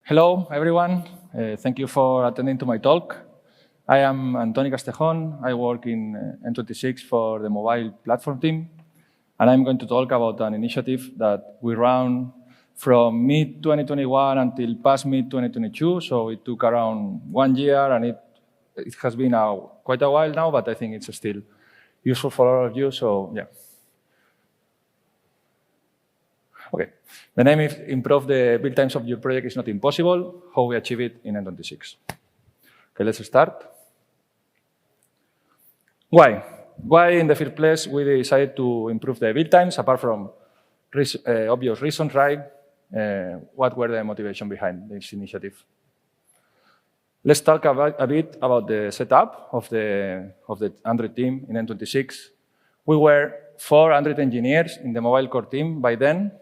Hello, everyone. Thank you for attending to my talk. I am Antoni Castejón. I work in N26 for the mobile platform team. And I'm going to talk about an initiative that we ran from mid-2021 until past mid-2022. So it took around 1 year, and it has been quite a while now, but I think it's still useful for all of you. So yeah. Okay, the name is Improve the Build Times of Your Project is Not Impossible, How We Achieve It in N26. Okay, let's start. Why? Why, in the first place, we decided to improve the build times, apart from obvious reasons, right? What were the motivation behind this initiative? Let's talk a bit about the setup of the Android team in N26. We were 400 engineers in the mobile core team by then.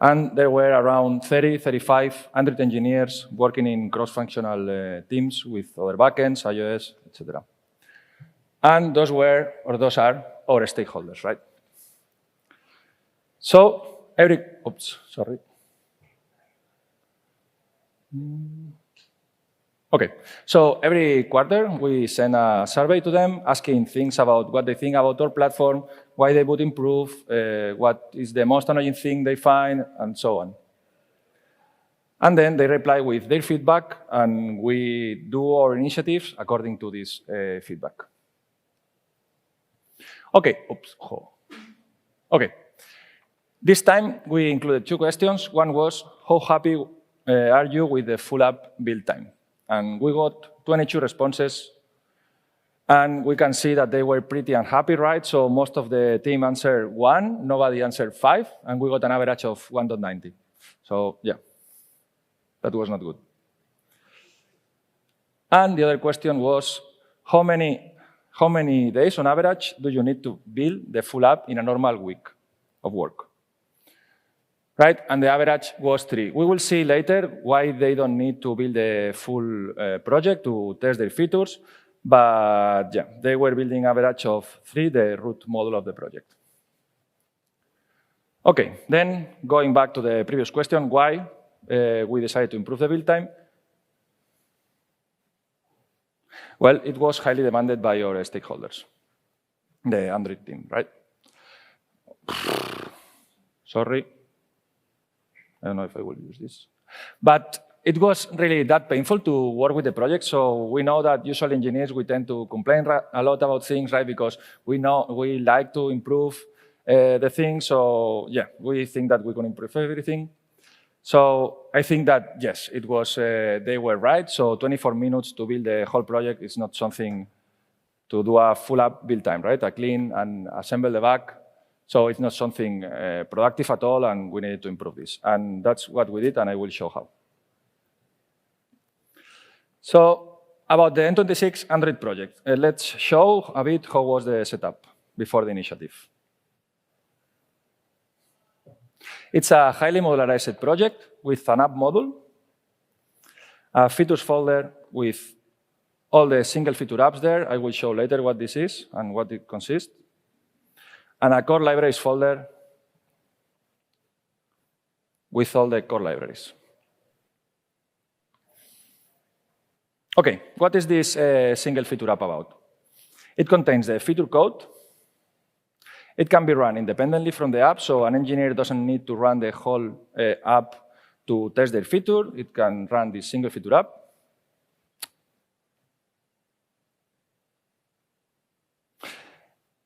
And there were around 35 Android engineers working in cross-functional teams with other backends, iOS, etc. And those are our stakeholders, right? So every quarter we send a survey to them asking things about what they think about our platform, why they would improve, what is the most annoying thing they find, and so on. And then they reply with their feedback, and we do our initiatives according to this feedback. Okay. This time we included 2 questions. One was, how happy are you with the full app build time? And we got 22 responses. And we can see that they were pretty unhappy, right? So most of the team answered 1, nobody answered 5, and we got an average of 1.90. So yeah, that was not good. And the other question was, how many days on average do you need to build the full app in a normal week of work? Right, and the average was 3. We will see later why they don't need to build the full project to test their features, but yeah, they were building average of 3, the root model of the project. Okay, then going back to the previous question, why we decided to improve the build time? Well, it was highly demanded by our stakeholders, the Android team, right? Sorry. I don't know if I will use this. But it was really that painful to work with the project. So we know that usually engineers, we tend to complain a lot about things, right? Because we like to improve the things. So yeah, we think that we can improve everything. So I think that, yes, it was, they were right. So 24 minutes to build the whole project is not something to do a full app build time, right? A clean and assemble the back. So it's not something productive at all, and we needed to improve this. And that's what we did, and I will show how. So about the N26 Android project, let's show a bit how was the setup before the initiative. It's a highly modularized project with an app module, a features folder with all the single feature apps there. I will show later what this is and what it consists. And a core libraries folder with all the core libraries. Okay, what is this single feature app about? It contains the feature code. It can be run independently from the app, so an engineer doesn't need to run the whole app to test their feature. It can run this single feature app.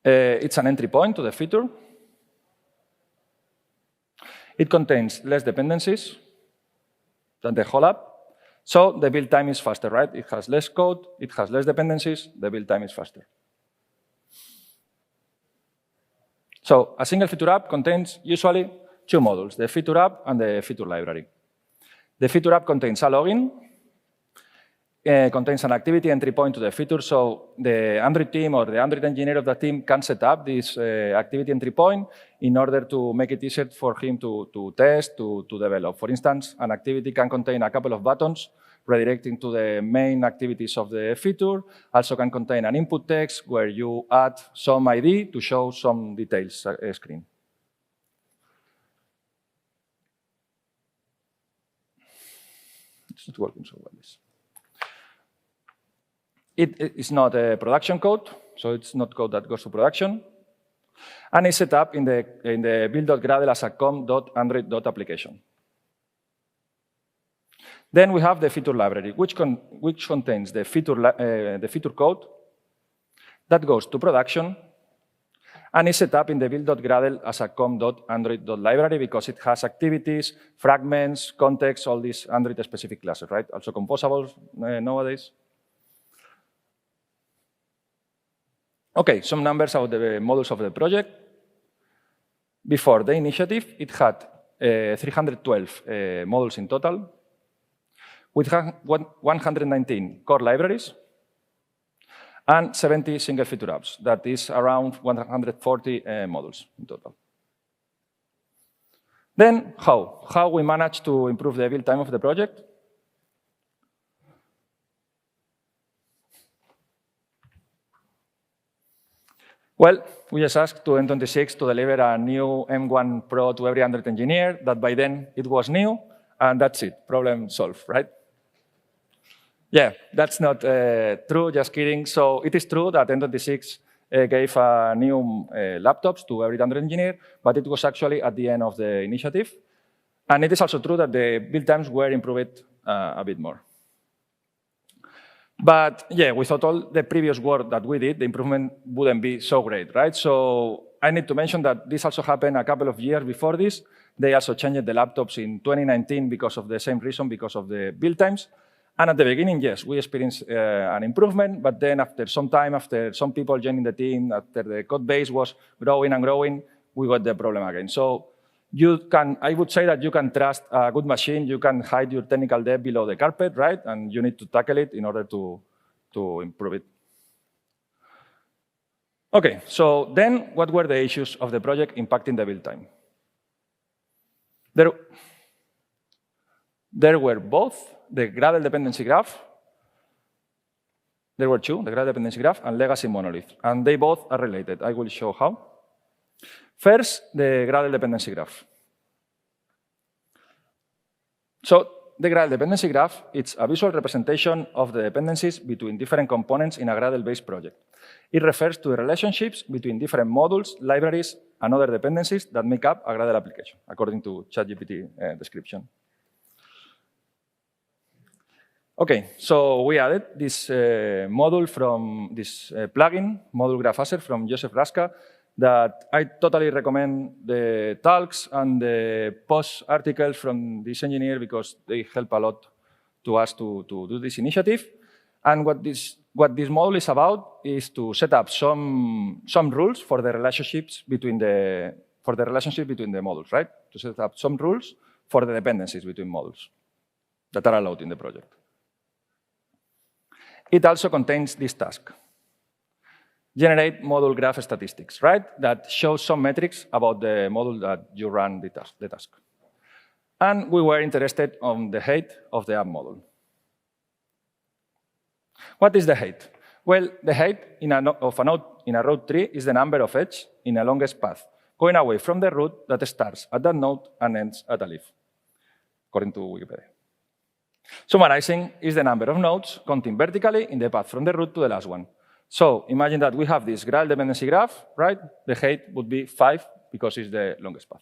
It's an entry point to the feature. It contains less dependencies than the whole app. So the build time is faster, right? It has less code, it has less dependencies, the build time is faster. So a single feature app contains usually 2 modules, the feature app and the feature library. The feature app contains a login, contains an activity entry point to the feature, so the Android team or the Android engineer of the team can set up this activity entry point in order to make it easier for him to test, to develop. For instance, an activity can contain a couple of buttons redirecting to the main activities of the feature, also can contain an input text where you add some ID to show some details screen. It's not working so well. It is not a production code, so it's not code that goes to production. And it's set up in the build.gradle as a com.android.application. Then we have the feature library, which contains the feature code that goes to production and is set up in the build.gradle as a com.android.library because it has activities, fragments, context, all these Android-specific classes, right? Also composables nowadays. Okay, some numbers about the modules of the project. Before the initiative, it had 312 modules in total, with 119 core libraries and 70 single feature apps. That is around 140 modules in total. Then how? How we managed to improve the build time of the project? Well, we just asked to N26 to deliver a new M1 Pro to every Android engineer, that by then it was new, and that's it, problem solved, right? Yeah, that's not true, just kidding. So it is true that N26 gave new laptops to every Android engineer, but it was actually at the end of the initiative. And it is also true that the build times were improved a bit more. But yeah, without all the previous work that we did, the improvement wouldn't be so great, right? So I need to mention that this also happened a couple of years before this. They also changed the laptops in 2019 because of the same reason, because of the build times. And at the beginning, yes, we experienced an improvement, but then after some time, after some people joining the team, after the code base was growing and growing, we got the problem again. So I would say that you can trust a good machine. You can hide your technical debt below the carpet, right? And you need to tackle it in order to improve it. Okay, so then what were the issues of the project impacting the build time? There were both the Gradle dependency graph. There were two, the Gradle dependency graph and legacy monolith, and they both are related. I will show how. First, the Gradle dependency graph. So the Gradle dependency graph, it's a visual representation of the dependencies between different components in a Gradle-based project. It refers to the relationships between different modules, libraries, and other dependencies that make up a Gradle application, according to ChatGPT description. Okay, so we added this module from this plugin, Module Graph Asset from Joseph Raska, that I totally recommend the talks and the post articles from this engineer because they help a lot to us to do this initiative. And what this module is about is to set up some rules for the relationships between the modules, right? To set up some rules for the dependencies between modules that are allowed in the project. It also contains this task. Generate module graph statistics, right? That shows some metrics about the module that you run the task. And we were interested on the height of the app module. What is the height? Well, the height of a node in a road tree is the number of edges in a longest path, going away from the root that starts at that node and ends at a leaf, according to Wikipedia. Summarizing is the number of nodes counting vertically in the path from the root to the last one. So imagine that we have this Gradle dependency graph, right? The height would be 5 because it's the longest path.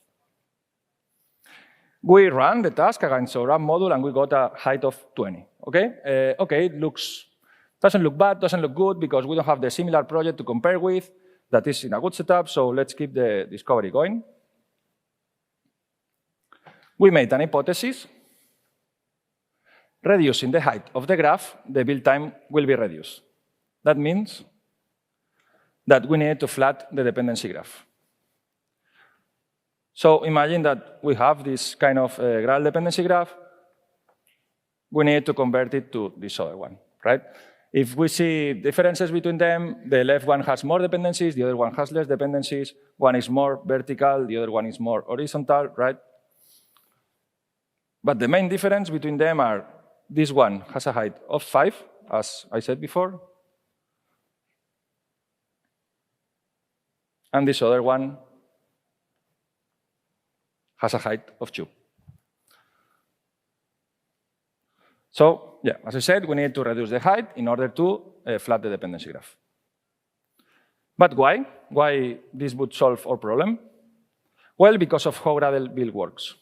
We ran the task against our app module and we got a height of 20. Okay, it doesn't look bad, doesn't look good because we don't have the similar project to compare with that is in a good setup. So let's keep the discovery going. We made an hypothesis. Reducing the height of the graph, the build time will be reduced. That means that we need to flat the dependency graph. So imagine that we have this kind of Gradle dependency graph. We need to convert it to this other one, right? If we see differences between them, the left one has more dependencies, the other one has less dependencies. One is more vertical, the other one is more horizontal, right? But the main difference between them are this one has a height of 5, as I said before. And this other one has a height of 2. So yeah, as I said, we need to reduce the height in order to flat the dependency graph. But why? Why this would solve our problem? Well, because of how Gradle build works.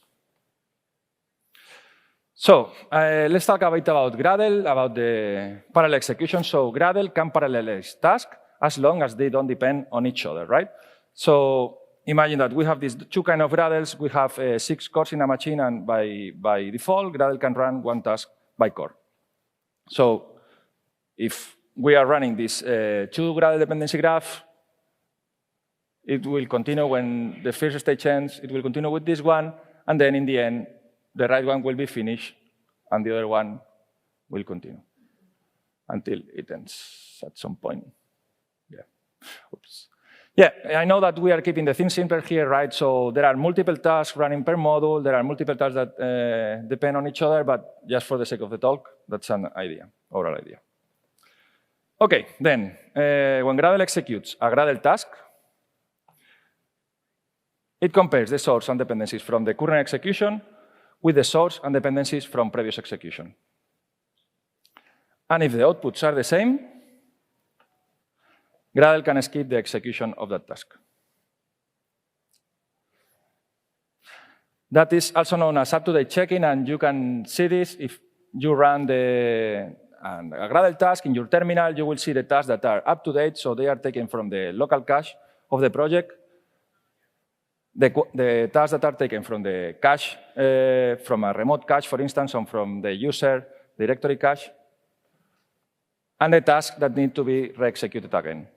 So let's talk a bit about Gradle, about the parallel execution. So Gradle can parallelize tasks as long as they don't depend on each other, right? So imagine that we have these two kinds of Gradles. We have 6 cores in a machine, and by default, Gradle can run one task by core. So if we are running this 2 Gradle dependency graph, it will continue when the first stage ends. It will continue with this one, and then in the end, the right one will be finished, and the other one will continue until it ends at some point. Yeah. Oops. Yeah, I know that we are keeping the things simpler here, right? So there are multiple tasks running per module. There are multiple tasks that depend on each other, but just for the sake of the talk, that's an idea, overall idea. OK, then when Gradle executes a Gradle task, it compares the source and dependencies from the current execution with the source and dependencies from previous execution. And if the outputs are the same, Gradle can skip the execution of that task. That is also known as up-to-date checking, and you can see this if you run a Gradle task in your terminal. You will see the tasks that are up-to-date, so they are taken from the local cache of the project. The tasks that are taken from the cache, from a remote cache, for instance, or from the user directory cache, and the tasks that need to be re-executed again.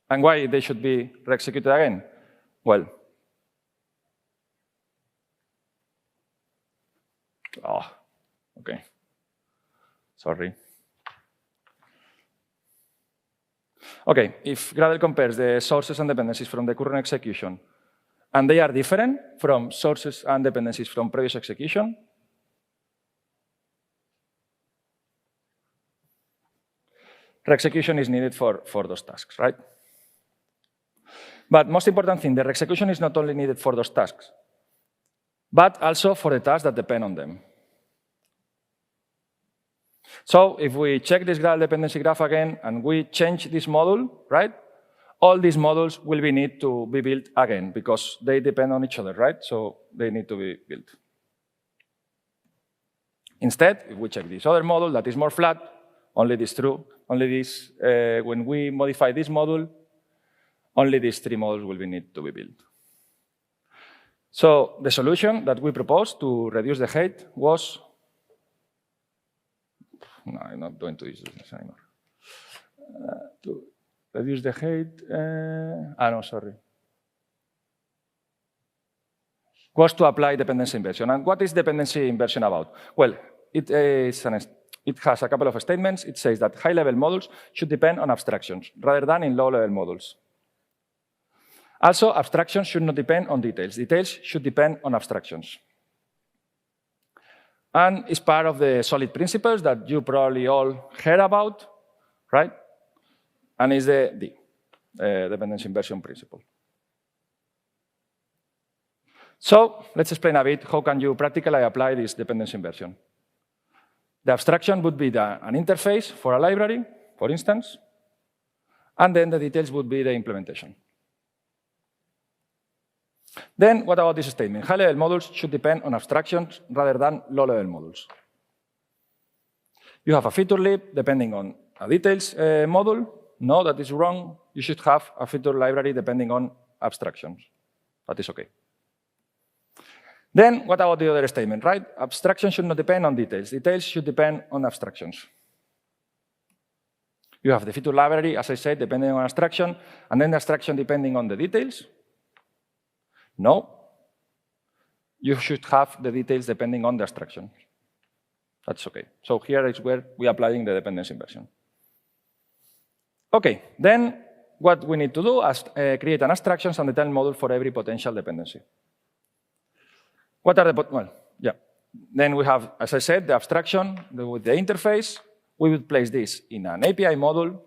And why they should be re-executed again? Well, OK. Sorry. OK, if Gradle compares the sources and dependencies from the current execution, and they are different from sources and dependencies from previous execution, re-execution is needed for those tasks, right? But most important thing, the re-execution is not only needed for those tasks, but also for the tasks that depend on them. So if we check this Gradle dependency graph again, and we change this module, right? All these modules will need to be built again because they depend on each other, right? So they need to be built. Instead, if we check this other module that is more flat, only this true, only this, when we modify this module, only these 3 modules will need to be built. So the solution that we proposed to reduce the height was, no, I'm not going to use this anymore. To reduce the height, no, sorry. Was to apply dependency inversion. And what is dependency inversion about? Well, it has a couple of statements. It says that high-level modules should depend on abstractions rather than in low-level modules. Also, abstractions should not depend on details. Details should depend on abstractions. And it's part of the solid principles that you probably all heard about, right? And it's the dependency inversion principle. So let's explain a bit how can you practically apply this dependency inversion. The abstraction would be an interface for a library, for instance, and then the details would be the implementation. Then what about this statement? High-level modules should depend on abstractions rather than low-level modules. You have a feature lib depending on a details module. No, that is wrong. You should have a feature library depending on abstractions. That is OK. Then what about the other statement, right? Abstractions should not depend on details. Details should depend on abstractions. You have the feature library, as I said, depending on abstraction, and then the abstraction depending on the details. No. You should have the details depending on the abstraction. That's OK. So here is where we are applying the dependency inversion. OK, then what we need to do is create an abstractions and detail module for every potential dependency. What are the, well, yeah. Then we have, as I said, the abstraction with the interface. We would place this in an API module,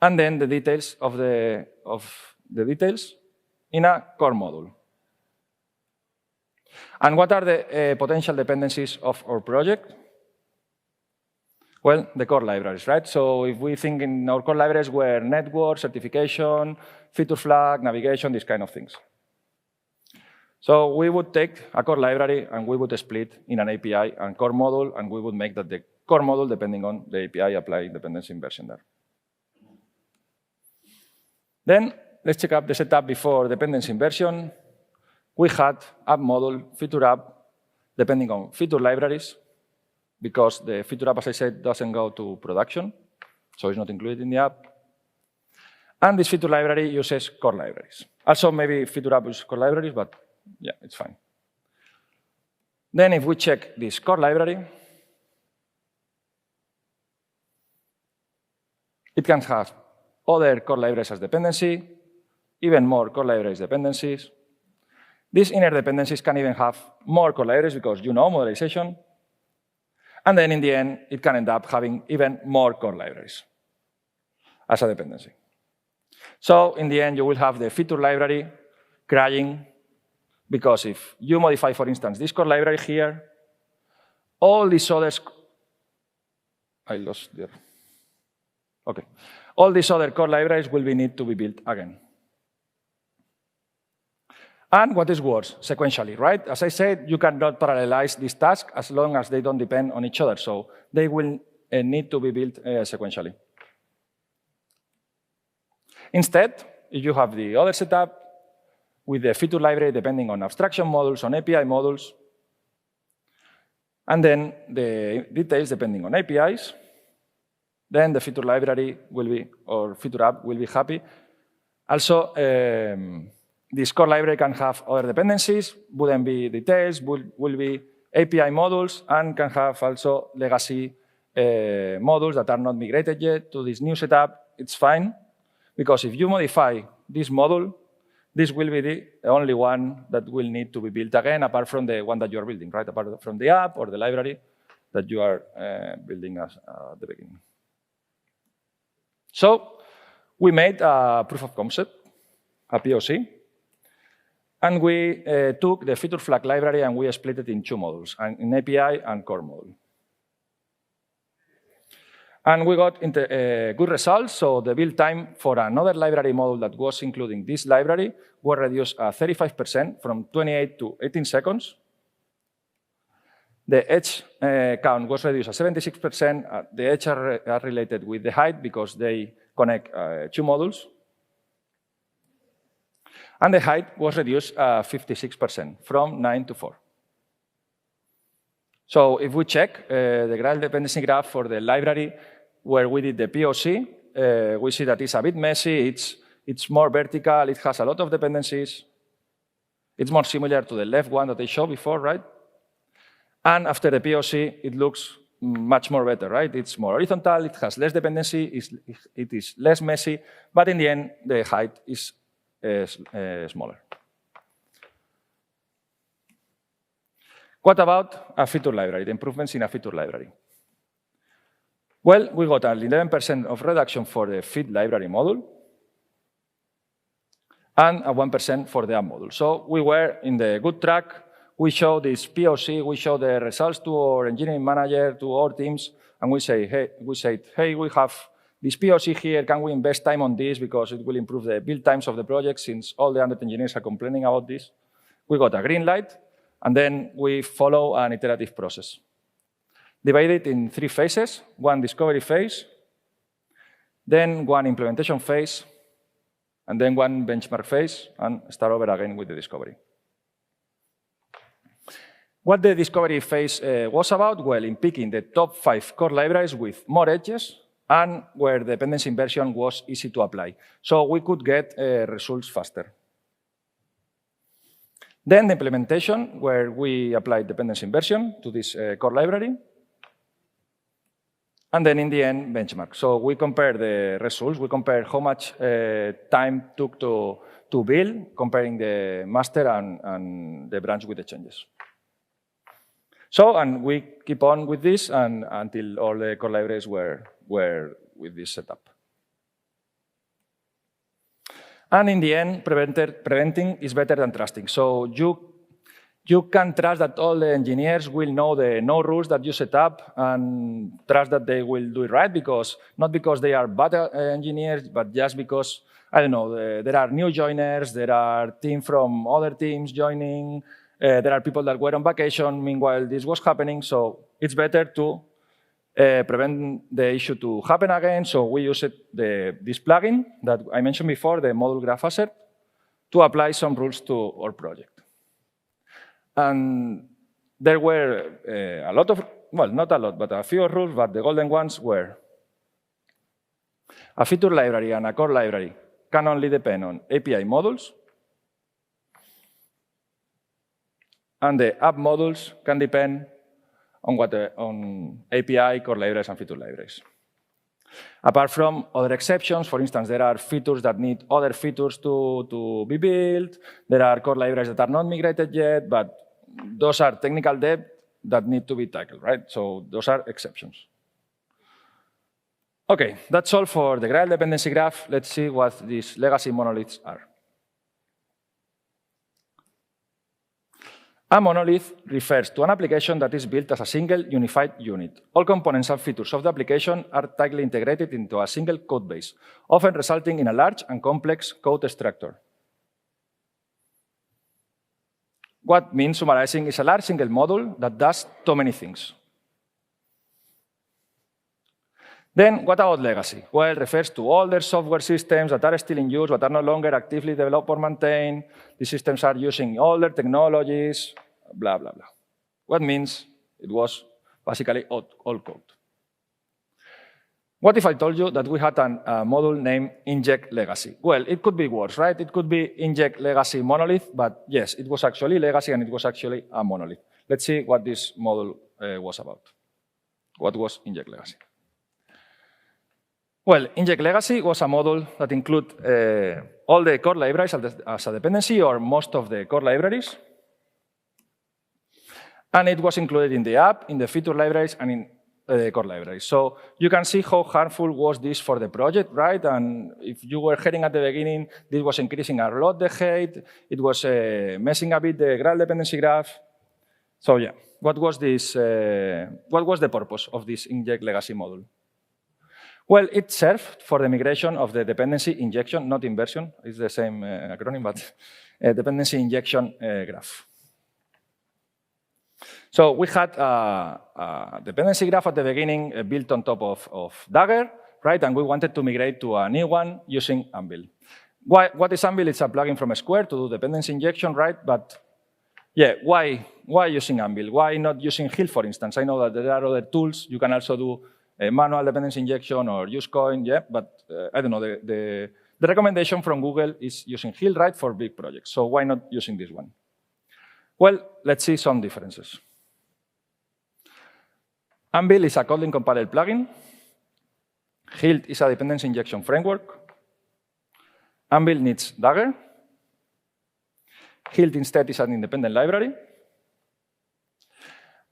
and then the details of the details in a core module. And what are the potential dependencies of our project? Well, the core libraries, right? So if we think in our core libraries were network, certification, feature flag, navigation, these kind of things. So we would take a core library and we would split in an API and core module, and we would make that the core module depending on the API apply dependency inversion there. Then let's check up the setup before dependency inversion. We had app module, feature app, depending on feature libraries, because the feature app, as I said, doesn't go to production, so it's not included in the app. And this feature library uses core libraries. Also, maybe feature app uses core libraries, but yeah, it's fine. Then if we check this core library, it can have other core libraries as dependency, even more core libraries dependencies. These inner dependencies can even have more core libraries because you know modularization. And then in the end, it can end up having even more core libraries as a dependency. So in the end, you will have the feature library crying, because if you modify, for instance, this core library here, all these others, I lost there. Okay. All these other core libraries will need to be built again. And what is worse, sequentially, right? As I said, you cannot parallelize these tasks as long as they don't depend on each other. So they will need to be built sequentially. Instead, if you have the other setup with the feature library depending on abstraction models, on API models, and then the details depending on APIs, then the feature library will be, or feature app will be happy. Also, this core library can have other dependencies, wouldn't be details, will be API modules, and can have also legacy modules that are not migrated yet to this new setup. It's fine, because if you modify this module, this will be the only one that will need to be built again, apart from the one that you are building, right? Apart from the app or the library that you are building at the beginning. So we made a proof of concept, a POC, and we took the feature flag library and we split it in two modules, an API and core module. And we got good results. So the build time for another library module that was including this library was reduced 35% from 28 to 18 seconds. The edge count was reduced at 76%. The edge are related with the height because they connect two modules. And the height was reduced 56% from 9 to 4. So if we check the graph dependency graph for the library where we did the POC, we see that it's a bit messy, it's more vertical, it has a lot of dependencies. It's more similar to the left one that I showed before, right? And after the POC, it looks much more better, right? It's more horizontal, it has less dependency, it is less messy, but in the end, the height is smaller. What about a feature library, the improvements in a feature library? Well, we got an 11% of reduction for the feed library module and a 1% for the app module. So we were in the good track. We show this POC, we show the results to our engineering manager, to our teams, and we said, hey, we have this POC here, can we invest time on this because it will improve the build times of the project since all the other engineers are complaining about this. We got a green light, and then we follow an iterative process. Divided in 3 phases, one discovery phase, then one implementation phase, and then one benchmark phase, and start over again with the discovery. What the discovery phase was about? Well, in picking the top 5 core libraries with more edges and where the dependency inversion was easy to apply. So we could get results faster. Then the implementation, where we applied dependency inversion to this core library. And then in the end, benchmark. So we compare the results. We compare how much time took to build, comparing the master and the branch with the changes. So, and we keep on with this until all the core libraries were with this setup. And in the end, preventing is better than trusting. So you can trust that all the engineers will know the no rules that you set up and trust that they will do it right, because not because they are bad engineers, but just because, I don't know, there are new joiners, there are teams from other teams joining, there are people that were on vacation meanwhile this was happening, so it's better to prevent the issue to happen again. So we used this plugin that I mentioned before, the module graph asset, to apply some rules to our project. And there were a lot of, well, not a lot, but a few rules, but the golden ones were a feature library and a core library can only depend on API modules, and the app modules can depend on API, core libraries, and feature libraries. Apart from other exceptions, for instance, there are features that need other features to be built. There are core libraries that are not migrated yet, but those are technical debt that need to be tackled, right? So those are exceptions. OK, that's all for the Grail dependency graph. Let's see what these legacy monoliths are. A monolith refers to an application that is built as a single unified unit. All components and features of the application are tightly integrated into a single code base, often resulting in a large and complex code structure. What means summarizing is a large single module that does too many things. Then, what about legacy? Well, it refers to older software systems that are still in use but are no longer actively developed or maintained. These systems are using older technologies, blah, blah, blah. What means it was basically old code. What if I told you that we had a module named inject legacy? Well, it could be worse, right? It could be inject legacy monolith, but yes, it was actually legacy and it was actually a monolith. Let's see what this module was about. What was inject legacy? Well, inject legacy was a module that included all the core libraries as a dependency, or most of the core libraries. And it was included in the app, in the feature libraries, and in the core libraries. So you can see how harmful was this for the project, right? And if you were heading at the beginning, this was increasing a lot the hate. It was messing a bit the Grail dependency graph. So yeah, what was this? What was the purpose of this inject legacy module? Well, it served for the migration of the dependency injection, not inversion. It's the same acronym, but dependency injection graph. So we had a dependency graph at the beginning built on top of Dagger, right? And we wanted to migrate to a new one using Anvil. What is Anvil? It's a plugin from Square to do dependency injection, right? But yeah, why using Anvil? Why not using Hill, for instance? I know that there are other tools. You can also do manual dependency injection or use coin, yeah, but I don't know. The recommendation from Google is using Hill, right, for big projects. So why not using this one? Well, let's see some differences. Anvil is a Kotlin compiler plugin. Hill is a dependency injection framework. Anvil needs Dagger. Hill instead is an independent library.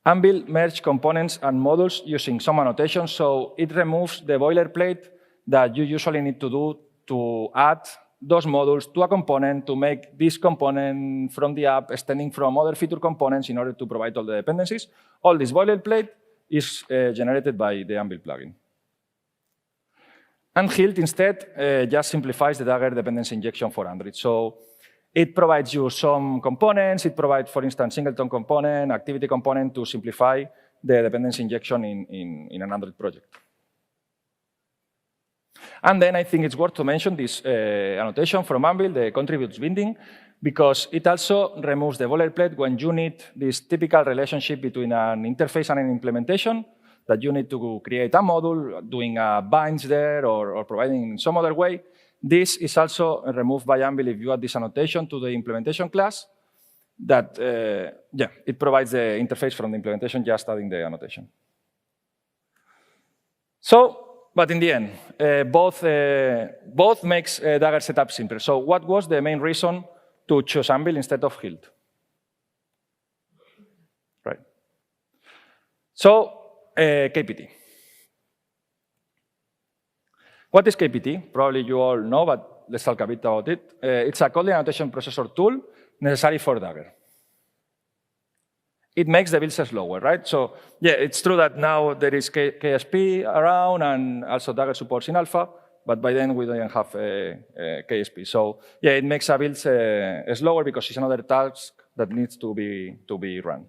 Anvil merges components and modules using some annotation, so it removes the boilerplate that you usually need to do to add those modules to a component to make this component from the app extending from other feature components in order to provide all the dependencies. All this boilerplate is generated by the Anvil plugin. And Hilt instead just simplifies the Dagger dependency injection for Android. So it provides you some components. It provides, for instance, singleton component, activity component to simplify the dependency injection in an Android project. And then I think it's worth to mention this annotation from Anvil, the contributes binding, because it also removes the boilerplate when you need this typical relationship between an interface and an implementation, that you need to create a module, doing a binds there, or providing in some other way. This is also removed by Anvil if you add this annotation to the implementation class, that it provides the interface from the implementation, just adding the annotation. So, but in the end, both makes Dagger setup simpler. So what was the main reason to choose Anvil instead of Hilt? Right. So, KPT. What is KPT? Probably you all know, but let's talk a bit about it. It's a Kotlin annotation processor tool necessary for Dagger. it makes the builds slower, right? So yeah, it's true that now there is KSP around and also Dagger supports in alpha, but by then we don't have KSP. So yeah, it makes a build slower because it's another task that needs to be run.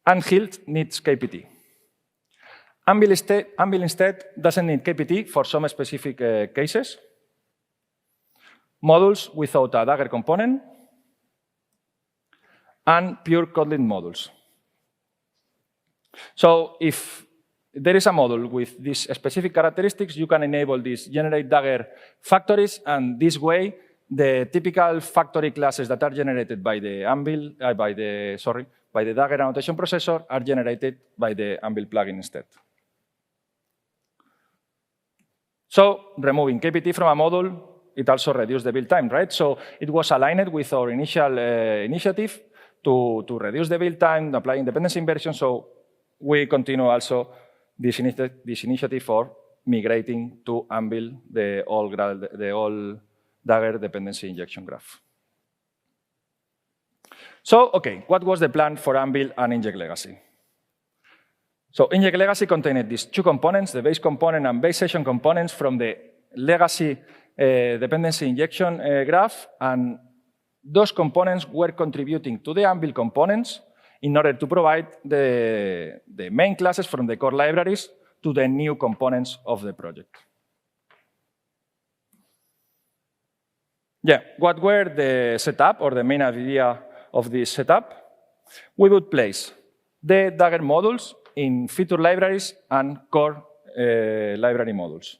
And Hilt needs KPT. Anvil instead doesn't need KPT for some specific cases. Modules without a Dagger component, and pure Kotlin modules. So if there is a module with these specific characteristics, you can enable these generate Dagger factories, and this way, the typical factory classes that are generated by the Anvil, by the Dagger annotation processor are generated by the Anvil plugin instead. So removing KPT from a module, it also reduced the build time, right? So it was aligned with our initial initiative to reduce the build time, applying dependency inversion. So we continue also this initiative for migrating to Anvil the all Dagger dependency injection graph. So, okay, what was the plan for Anvil and Inject Legacy? So Inject Legacy contained these two components, the base component and base session components from the legacy dependency injection graph, and those components were contributing to the Anvil components in order to provide the main classes from the core libraries to the new components of the project. Yeah, what were the setup or the main idea of this setup? We would place the Dagger modules in feature libraries and core library modules.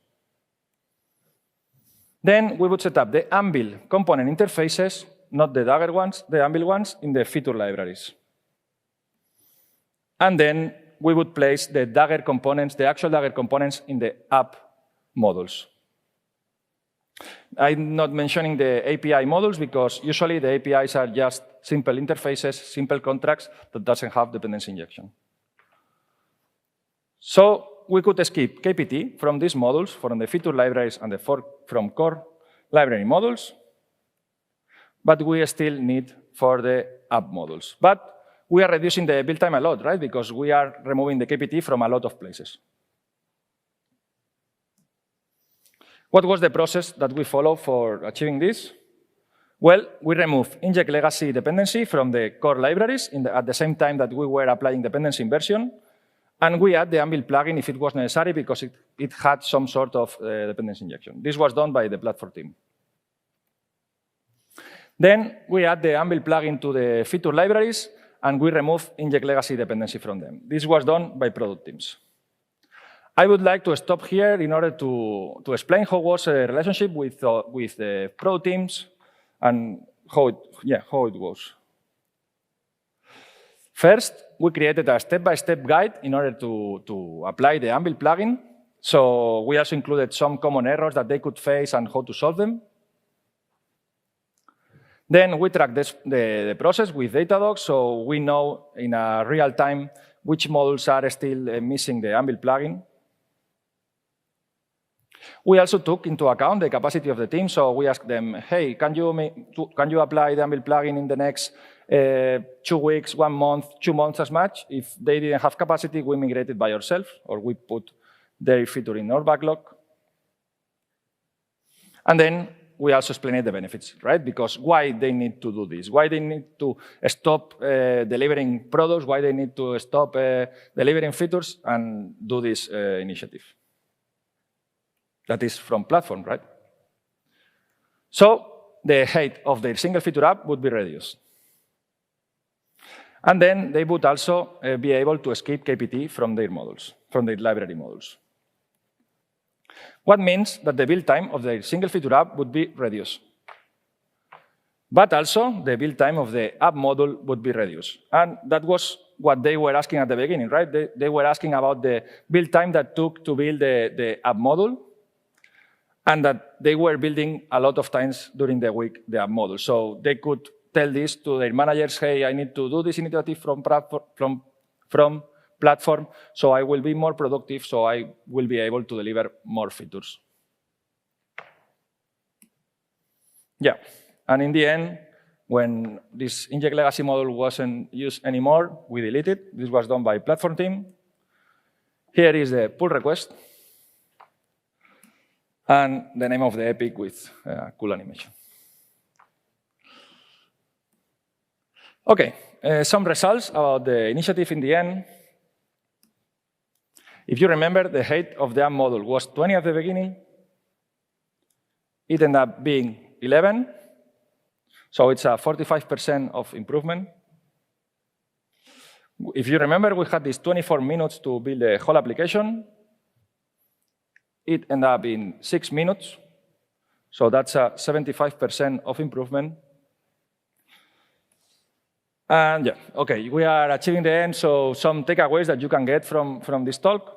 Then we would set up the Anvil component interfaces, not the Dagger ones, the Anvil ones, in the feature libraries. And then we would place the Dagger components, the actual Dagger components, in the app modules. I'm not mentioning the API modules because usually the APIs are just simple interfaces, simple contracts that doesn't have dependency injection. So we could skip KPT from these modules, from the feature libraries and from core library modules, but we still need for the app modules. But we are reducing the build time a lot, right? Because we are removing the KPT from a lot of places. What was the process that we follow for achieving this? Well, we remove Inject Legacy dependency from the core libraries at the same time that we were applying dependency inversion. And we add the Anvil plugin if it was necessary because it had some sort of dependency injection. This was done by the platform team. Then we add the Anvil plugin to the feature libraries, and we remove Inject Legacy dependency from them. This was done by product teams. I would like to stop here in order to explain how was the relationship with the product teams and how it goes. First, we created a step-by-step guide in order to apply the Anvil plugin. So we also included some common errors that they could face and how to solve them. Then we track the process with Datadog, so we know in a real time which modules are still missing the Anvil plugin. We also took into account the capacity of the team, so we asked them, hey, can you apply the Anvil plugin in the next 2 weeks, 1 month, 2 months as much? If they didn't have capacity, we migrated by ourselves, or we put their feature in our backlog. And then we also explained the benefits, right? Because why they need to do this, why they need to stop delivering products, why they need to stop delivering features and do this initiative. That is from platform, right? So the height of their single feature app would be reduced. And then they would also be able to skip KPT from their modules, from their library modules. What means that the build time of their single feature app would be reduced. But also, the build time of the app module would be reduced. And that was what they were asking at the beginning, right? They were asking about the build time that took to build the app module, and that they were building a lot of times during the week the app module. So they could tell this to their managers, hey, I need to do this initiative from platform, so I will be more productive, so I will be able to deliver more features. Yeah, and in the end, When this inject legacy model wasn't used anymore, we deleted it. This was done by platform team. Here is the pull request. And the name of the epic with a cool animation. OK, some results about the initiative in the end. If you remember, the height of the AMP model was 20 at the beginning. It ended up being 11. So it's a 45% of improvement. If you remember, we had these 24 minutes to build the whole application. It ended up in 6 minutes. So that's a 75% of improvement. And yeah, OK, we are achieving the end. So some takeaways that you can get from this talk.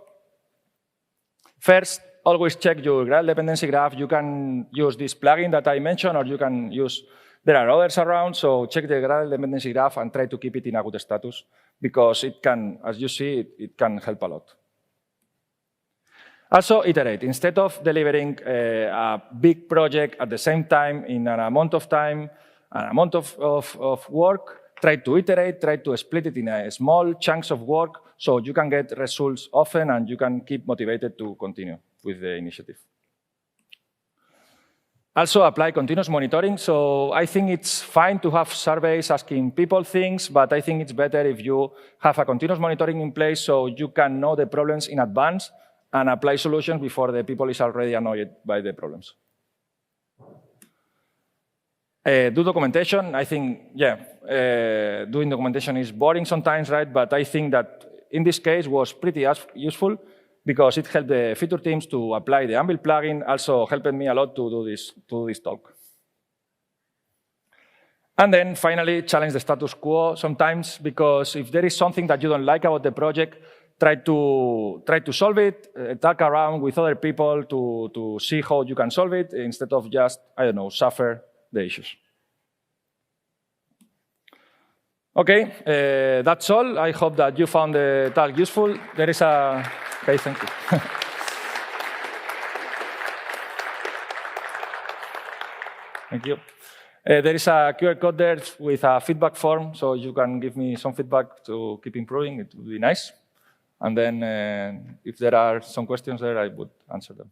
First, always check your Gradle dependency graph. You can use this plugin that I mentioned, or you can use, there are others around. So check the Gradle dependency graph and try to keep it in a good status, because it can, as you see, it can help a lot. Also, iterate. Instead of delivering a big project at the same time in an amount of time, an amount of work, try to iterate, try to split it in small chunks of work so you can get results often and you can keep motivated to continue with the initiative. Also, apply continuous monitoring. So I think it's fine to have surveys asking people things, but I think it's better if you have a continuous monitoring in place so you can know the problems in advance and apply solutions before the people is already annoyed by the problems. Do documentation. I think, yeah, doing documentation is boring sometimes, right? But I think that in this case was pretty useful because it helped the feature teams to apply the Anvil plugin, also helped me a lot to do this talk. And then finally, challenge the status quo sometimes, because if there is something that you don't like about the project, try to solve it, talk around with other people to see how you can solve it instead of just, I don't know, suffer the issues. OK, that's all. I hope that you found the talk useful. There is a, OK, thank you. Thank you. There is a QR code there with a feedback form, so you can give me some feedback to keep improving. It would be nice. And then if there are some questions there, I would answer them.